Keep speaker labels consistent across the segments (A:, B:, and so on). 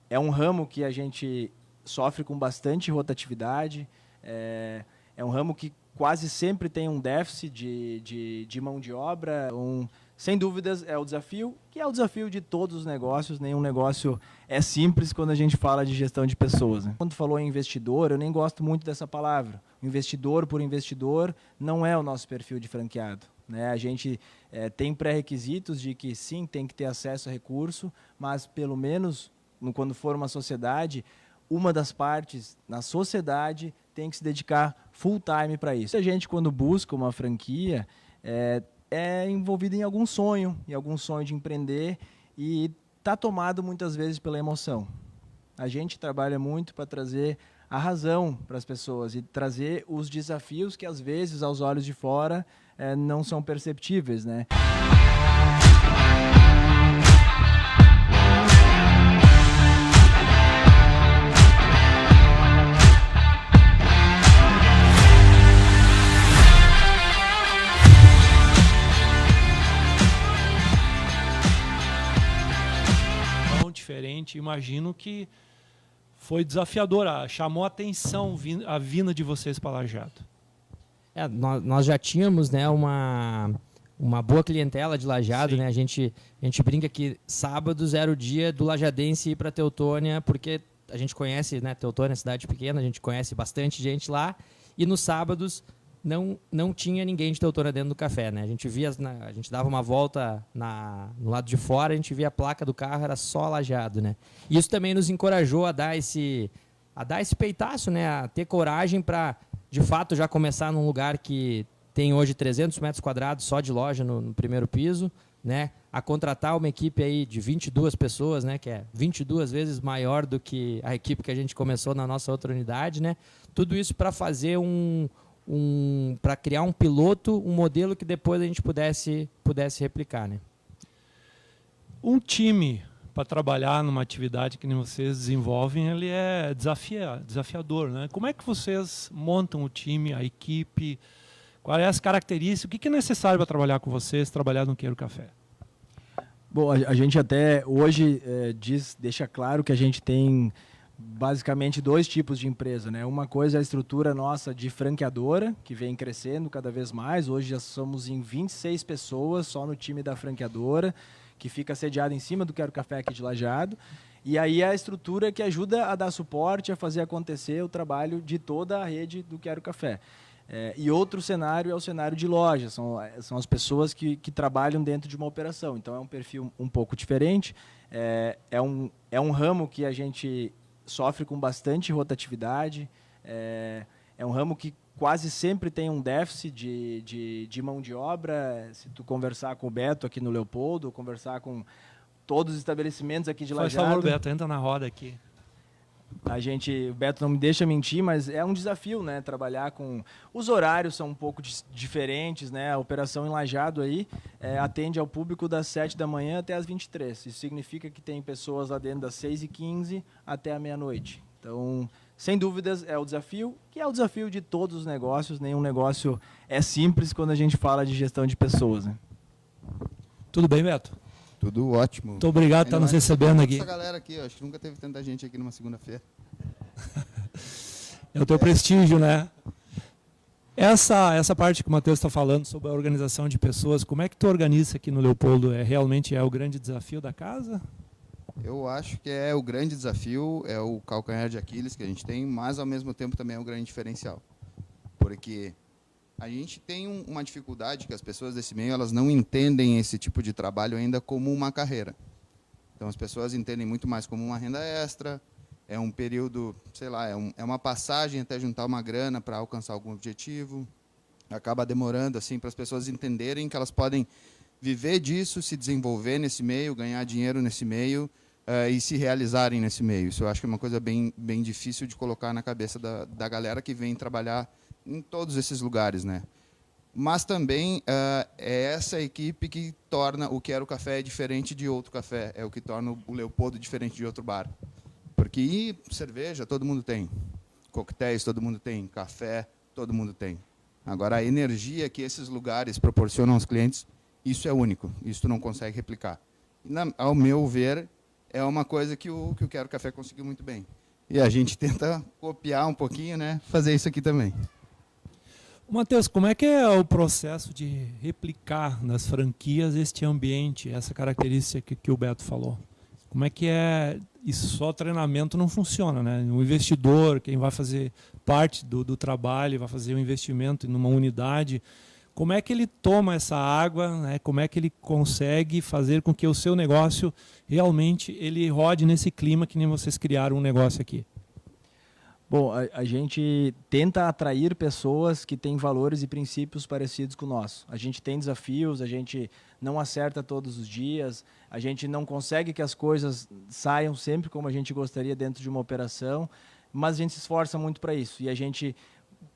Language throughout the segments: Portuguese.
A: é um ramo que a gente sofre com bastante rotatividade, é um ramo que quase sempre tem um déficit de mão de obra. Sem dúvidas, é o desafio, que é o desafio de todos os negócios. Nenhum negócio é simples quando a gente fala de gestão de pessoas, né? Quando falou em investidor, eu nem gosto muito dessa palavra. Investidor por investidor não é o nosso perfil de franqueado, né? A gente tem pré-requisitos de que sim, tem que ter acesso a recurso, mas pelo menos, quando for uma sociedade, uma das partes na sociedade tem que se dedicar full time para isso. A gente, quando busca uma franquia, é envolvido em algum sonho de empreender, e está tomado muitas vezes pela emoção. A gente trabalha muito para trazer a razão para as pessoas e trazer os desafios que, às vezes, aos olhos de fora, não são perceptíveis, né?
B: Diferente, imagino que foi desafiadora, chamou a atenção a vinda de vocês para Lajeado.
C: Nós já tínhamos, né, uma boa clientela de Lajeado, né? A gente brinca que sábados era o dia do lajadense ir para Teutônia, porque a gente conhece, né, Teutônia, cidade pequena, a gente conhece bastante gente lá, e nos sábados não tinha ninguém de Teutônia dentro do café, né? A gente dava uma volta no lado de fora, a gente via a placa do carro, era só Lajeado, né? E isso também nos encorajou a dar esse peitaço, né? A ter coragem para, de fato, já começar num lugar que tem hoje 300 metros quadrados só de loja no primeiro piso, né? A contratar uma equipe aí de 22 pessoas, né? Que é 22 vezes maior do que a equipe que a gente começou na nossa outra unidade, né? Tudo isso para fazer para criar um piloto, um modelo que depois a gente pudesse replicar, né?
B: Um time para trabalhar numa atividade que nem vocês desenvolvem, ele é desafiador, né? Como é que vocês montam o time, a equipe? Quais as características? O que é necessário para trabalhar com vocês, trabalhar no Quero Café?
A: Bom, a gente até hoje deixa claro que a gente tem basicamente dois tipos de empresa, né? Uma coisa é a estrutura nossa de franqueadora, que vem crescendo cada vez mais. Hoje já somos em 26 pessoas só no time da franqueadora, que fica sediado em cima do Quero Café aqui de Lajeado. E aí é a estrutura que ajuda a dar suporte, a fazer acontecer o trabalho de toda a rede do Quero Café. E outro cenário é o cenário de loja, são as pessoas que trabalham dentro de uma operação. Então é um perfil um pouco diferente, é um ramo que a gente sofre com bastante rotatividade, é um ramo que quase sempre tem um déficit de mão de obra. Se tu conversar com o Beto aqui no Leopoldo, conversar com todos os estabelecimentos aqui de Lajeado...
B: Faz favor, Beto, entra na roda aqui.
A: O Beto não me deixa mentir, mas é um desafio, né? Trabalhar com... Os horários são um pouco diferentes, né? A operação em Lajeado aí atende ao público das 7 da manhã até as 23. Isso significa que tem pessoas lá dentro das 6h15 até a meia-noite. Então, sem dúvidas, é o desafio, que é o desafio de todos os negócios. Nenhum negócio é simples quando a gente fala de gestão de pessoas, né?
B: Tudo bem, Beto?
D: Tudo ótimo.
B: Muito obrigado por estar nos recebendo aqui.
D: Essa galera aqui, acho que nunca teve tanta gente aqui numa segunda-feira.
B: É o teu prestígio, né? Essa parte que o Matheus está falando sobre a organização de pessoas, como é que tu organiza aqui no Leopoldo? Realmente é o grande desafio da casa?
D: Eu acho que é o grande desafio, é o calcanhar de Aquiles que a gente tem, mas ao mesmo tempo também é um grande diferencial. Porque a gente tem uma dificuldade que as pessoas desse meio, elas não entendem esse tipo de trabalho ainda como uma carreira. Então as pessoas entendem muito mais como uma renda extra, é um período, sei lá, é uma passagem até juntar uma grana para alcançar algum objetivo. Acaba demorando assim para as pessoas entenderem que elas podem viver disso, se desenvolver nesse meio, ganhar dinheiro nesse meio e se realizarem nesse meio. Isso eu acho que é uma coisa bem difícil de colocar na cabeça da galera que vem trabalhar em todos esses lugares, né? Mas também é essa equipe que torna o Quero Café diferente de outro café, é o que torna o Leopoldo diferente de outro bar. Porque cerveja todo mundo tem, coquetéis todo mundo tem, café todo mundo tem. Agora, a energia que esses lugares proporcionam aos clientes, isso é único, isso tu não consegue replicar. Ao meu ver, é uma coisa que o Quero Café conseguiu muito bem. E a gente tenta copiar um pouquinho, né? Fazer isso aqui também.
B: Matheus, como é que é o processo de replicar nas franquias este ambiente, essa característica que o Beto falou? Como é que é? Isso só treinamento não funciona, né? O investidor, quem vai fazer parte do trabalho, vai fazer um investimento numa unidade, como é que ele toma essa água, né? Como é que ele consegue fazer com que o seu negócio realmente ele rode nesse clima que nem vocês criaram um negócio aqui?
A: Bom, a gente tenta atrair pessoas que têm valores e princípios parecidos com o nosso. A gente tem desafios, a gente não acerta todos os dias, a gente não consegue que as coisas saiam sempre como a gente gostaria dentro de uma operação, mas a gente se esforça muito para isso e a gente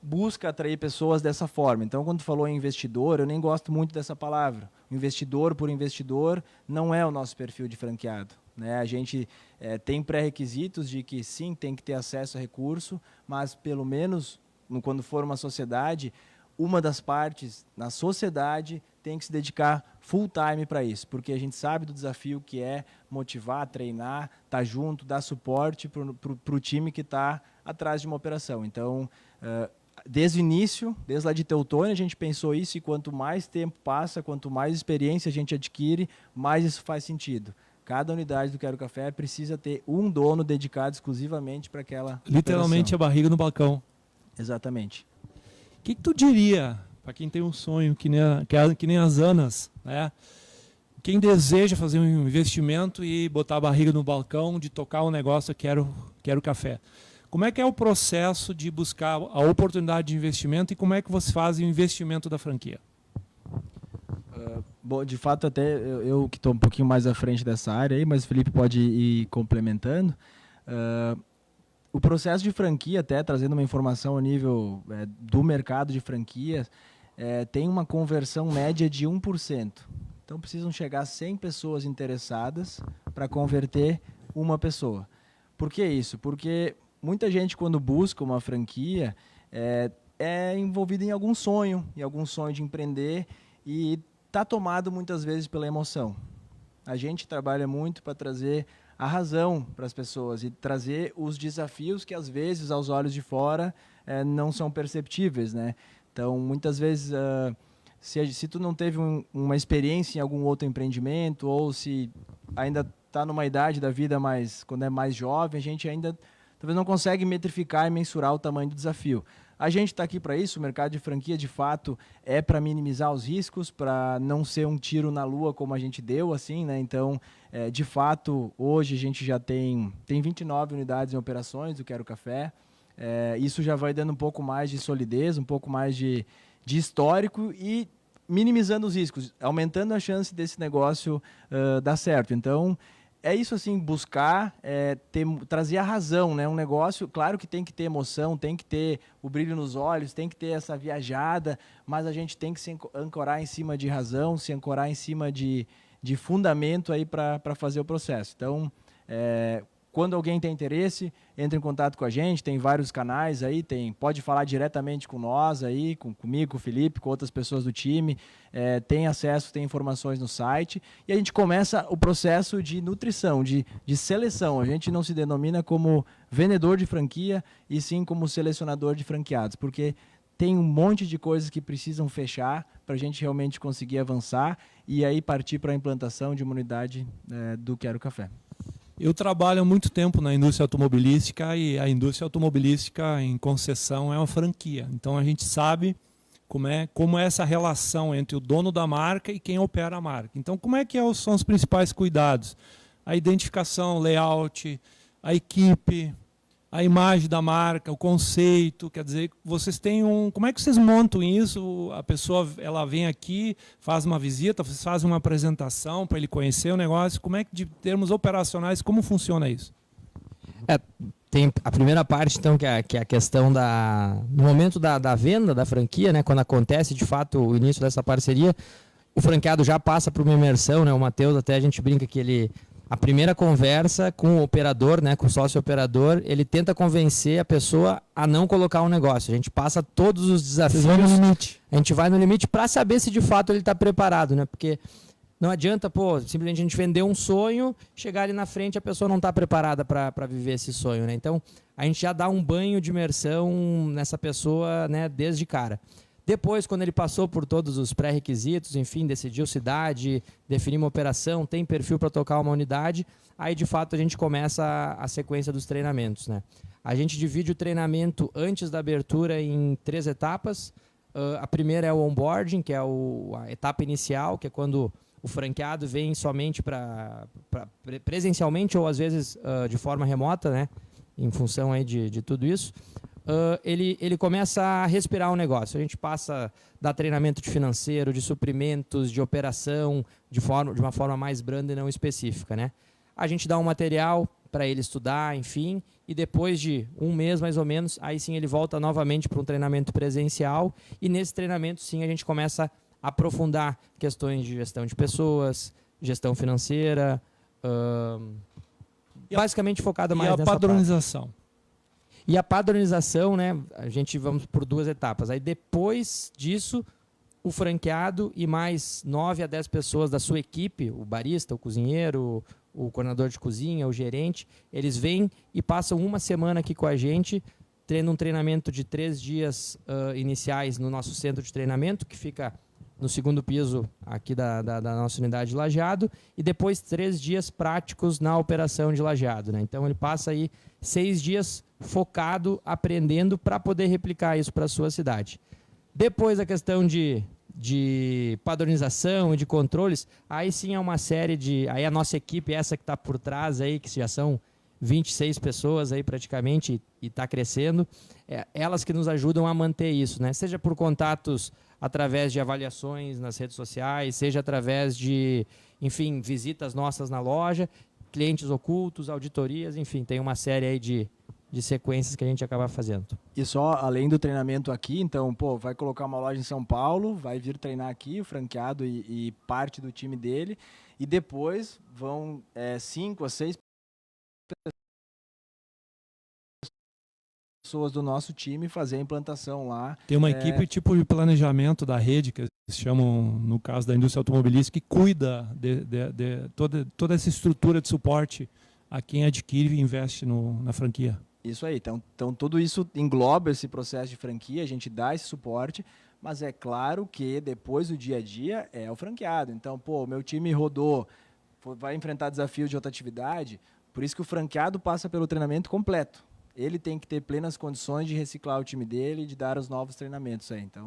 A: busca atrair pessoas dessa forma. Então, quando tu falou em investidor, eu nem gosto muito dessa palavra. Investidor por investidor não é o nosso perfil de franqueado. Né? A gente tem pré-requisitos de que sim, tem que ter acesso a recurso, mas pelo menos quando for uma sociedade, uma das partes na sociedade tem que se dedicar full time para isso, porque a gente sabe do desafio que é motivar, treinar, estar junto, dar suporte para o time que está atrás de uma operação. Então, desde o início, desde lá de Teutônia, a gente pensou isso e quanto mais tempo passa, quanto mais experiência a gente adquire, mais isso faz sentido. Cada unidade do Quero Café precisa ter um dono dedicado exclusivamente para aquela
B: literalmente
A: operação.
B: A barriga no balcão.
A: Exatamente.
B: O que tu diria para quem tem um sonho que nem as Anas, né? Quem deseja fazer um investimento e botar a barriga no balcão, de tocar um negócio, quero café. Como é que é o processo de buscar a oportunidade de investimento e como é que você faz o investimento da franquia?
A: Bom, de fato, até eu que estou um pouquinho mais à frente dessa área, aí, mas o Felipe pode ir complementando. O processo de franquia, até trazendo uma informação a nível do mercado de franquias, tem uma conversão média de 1%. Então, precisam chegar 100 pessoas interessadas para converter uma pessoa. Por que isso? Porque muita gente, quando busca uma franquia, é envolvida em algum sonho de empreender e está tomado muitas vezes pela emoção. A gente trabalha muito para trazer a razão para as pessoas e trazer os desafios que, às vezes, aos olhos de fora, não são perceptíveis, né? Então, muitas vezes, se tu não teve uma experiência em algum outro empreendimento ou se ainda está numa idade da vida quando é mais jovem, a gente ainda talvez não consegue metrificar e mensurar o tamanho do desafio. A gente está aqui para isso, o mercado de franquia, de fato, é para minimizar os riscos, para não ser um tiro na lua como a gente deu, assim, né? Então, de fato, hoje a gente já tem 29 unidades em operações do Quero Café. Isso já vai dando um pouco mais de solidez, um pouco mais de histórico e minimizando os riscos, aumentando a chance desse negócio dar certo. Então, é isso assim, buscar trazer a razão, né? Um negócio, claro que tem que ter emoção, tem que ter o brilho nos olhos, tem que ter essa viajada, mas a gente tem que se ancorar em cima de razão, se ancorar em cima de fundamento aí para fazer o processo. Então, quando alguém tem interesse, entre em contato com a gente, tem vários canais aí, pode falar diretamente com nós aí, comigo, com o Felipe, com outras pessoas do time, tem acesso, tem informações no site, e a gente começa o processo de nutrição, de seleção. A gente não se denomina como vendedor de franquia, e sim como selecionador de franqueados, porque tem um monte de coisas que precisam fechar para a gente realmente conseguir avançar e aí partir para a implantação de uma unidade do Quero Café.
B: Eu trabalho há muito tempo na indústria automobilística e a indústria automobilística em concessão é uma franquia. Então a gente sabe como é essa relação entre o dono da marca e quem opera a marca. Então como é que são os principais cuidados? A identificação, layout, a equipe, a imagem da marca, o conceito, quer dizer, vocês têm como é que vocês montam isso? A pessoa, ela vem aqui, faz uma visita, vocês fazem uma apresentação para ele conhecer o negócio, como é que, de termos operacionais, como funciona isso?
C: Tem a primeira parte, então, que é a questão no momento da venda da franquia, né, quando acontece, de fato, o início dessa parceria, o franqueado já passa por uma imersão, né, o Matheus, até a gente brinca que a primeira conversa com o operador, né, com o sócio operador, ele tenta convencer a pessoa a não colocar um negócio. A gente passa todos os desafios.
B: Vocês vão no limite.
C: A gente vai no limite para saber se de fato ele está preparado, né? Porque Não adianta, pô, simplesmente a gente vender um sonho, chegar ali na frente a pessoa não está preparada para viver esse sonho, né? Então, a gente já dá um banho de imersão nessa pessoa, né, desde cara. Depois, quando ele passou por todos os pré-requisitos, enfim, decidiu cidade, definir uma operação, tem perfil para tocar uma unidade, aí de fato a gente começa a sequência dos treinamentos, né? A gente divide o treinamento antes da abertura em 3 etapas. A primeira é o onboarding, que é a etapa inicial, que é quando o franqueado vem somente presencialmente ou às vezes de forma remota, né? Em função aí de tudo isso. Ele começa a respirar o negócio. A gente passa a dar treinamento de financeiro, de suprimentos, de operação, de uma forma mais branda e não específica, né? A gente dá um material para ele estudar, enfim, e depois de um mês mais ou menos, aí sim ele volta novamente para um treinamento presencial, e nesse treinamento sim a gente começa a aprofundar questões de gestão de pessoas, gestão financeira, basicamente focada mais nessa
B: parte. E a padronização?
C: E a padronização, né, a gente vamos por 2 etapas. Aí depois disso, o franqueado e mais 9 a 10 pessoas da sua equipe, o barista, o cozinheiro, o coordenador de cozinha, o gerente, eles vêm e passam uma semana aqui com a gente, tendo um treinamento de 3 dias iniciais no nosso centro de treinamento, que fica no 2º piso aqui da nossa unidade de Lajeado, e depois 3 dias práticos na operação de Lajeado, né? Então ele passa aí 6 dias focado, aprendendo para poder replicar isso para a sua cidade. Depois a questão de padronização e de controles, aí sim é uma série de... Aí a nossa equipe, essa que está por trás, aí, que já são 26 pessoas aí praticamente e está crescendo, elas que nos ajudam a manter isso, né? Seja por contatos através de avaliações nas redes sociais, seja através de, enfim, visitas nossas na loja, clientes ocultos, auditorias, enfim, tem uma série aí de sequências que a gente acaba fazendo.
A: E só, além do treinamento aqui, então, pô, vai colocar uma loja em São Paulo, vai vir treinar aqui, o franqueado e parte do time dele, e depois vão 5 a 6 pessoas do nosso time fazer a implantação lá.
B: Tem uma equipe tipo de planejamento da rede, que eles chamam, no caso da indústria automobilística, que cuida de toda essa estrutura de suporte a quem adquire e investe na franquia.
A: Isso aí, então tudo isso engloba esse processo de franquia, a gente dá esse suporte, mas é claro que depois do dia a dia é o franqueado. Então, pô, meu time rodou, vai enfrentar desafios de rotatividade, por isso que o franqueado passa pelo treinamento completo. Ele tem que ter plenas condições de reciclar o time dele e de dar os novos treinamentos aí, então...